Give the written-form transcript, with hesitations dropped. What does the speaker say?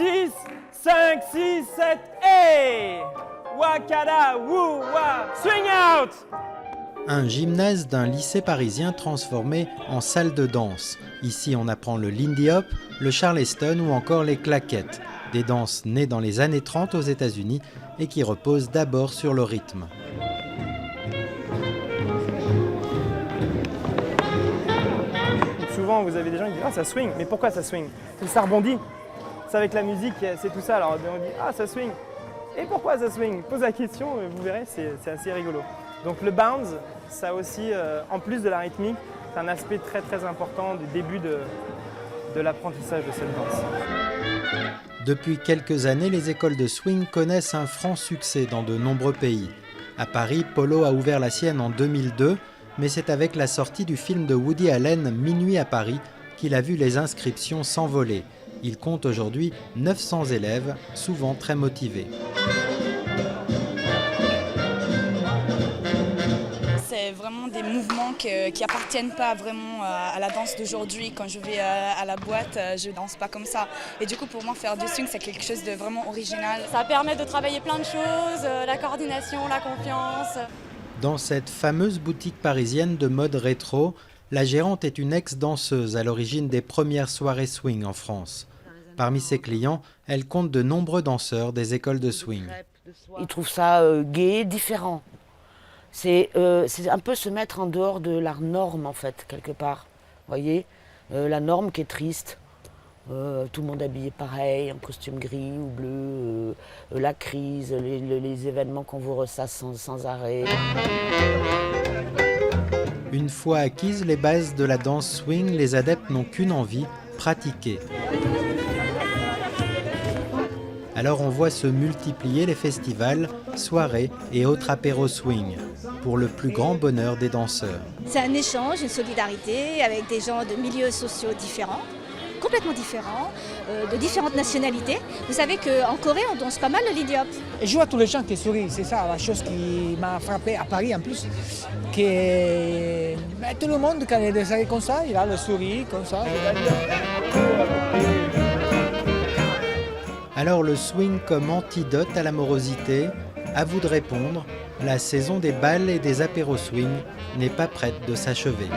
6, 5, 6, 7, et Wakada, woo, wa, swing out! Un gymnase d'un lycée parisien transformé en salle de danse. Ici, on apprend le Lindy Hop, le Charleston ou encore les claquettes. Des danses nées dans les années 30 aux États-Unis et qui reposent d'abord sur le rythme. Souvent, vous avez des gens qui disent « Ah, ça swing !» Mais pourquoi ça swing? C'est que ça rebondit. C'est avec la musique, c'est tout ça. Alors on dit « Ah, ça swing !» Et pourquoi ça swing? Pose la question, vous verrez, c'est assez rigolo. Donc le bounce, ça aussi, en plus de la rythmique, c'est un aspect très très important du début de l'apprentissage de cette danse. Depuis quelques années, les écoles de swing connaissent un franc succès dans de nombreux pays. À Paris, Polo a ouvert la sienne en 2002, mais c'est avec la sortie du film de Woody Allen, Minuit à Paris, qu'il a vu les inscriptions s'envoler. Il compte aujourd'hui 900 élèves, souvent très motivés. C'est vraiment des mouvements qui appartiennent pas vraiment à la danse d'aujourd'hui. Quand je vais à la boîte, je danse pas comme ça. Et du coup, pour moi, faire du swing, c'est quelque chose de vraiment original. Ça permet de travailler plein de choses, la coordination, la confiance. Dans cette fameuse boutique parisienne de mode rétro, la gérante est une ex-danseuse à l'origine des premières soirées swing en France. Parmi ses clients, elle compte de nombreux danseurs des écoles de swing. Ils trouvent ça gai, différent. C'est un peu se mettre en dehors de la norme, en fait, quelque part. Vous voyez, la norme qui est triste. Tout le monde habillé pareil, en costume gris ou bleu. La crise, les événements qu'on vous ressasse sans arrêt. Une fois acquises les bases de la danse swing, les adeptes n'ont qu'une envie, pratiquer. Alors on voit se multiplier les festivals, soirées et autres apéros swing, pour le plus grand bonheur des danseurs. C'est un échange, une solidarité avec des gens de milieux sociaux différents, complètement différents, de différentes nationalités. Vous savez qu'en Corée, on danse pas mal le Lindy Hop. Et je vois tous les gens qui sourient, c'est ça la chose qui m'a frappé à Paris en plus. Que tout le monde, quand il est descendu comme ça, il a le sourire comme ça. Alors le swing comme antidote à la morosité, à vous de répondre, la saison des bals et des apéros swing n'est pas prête de s'achever.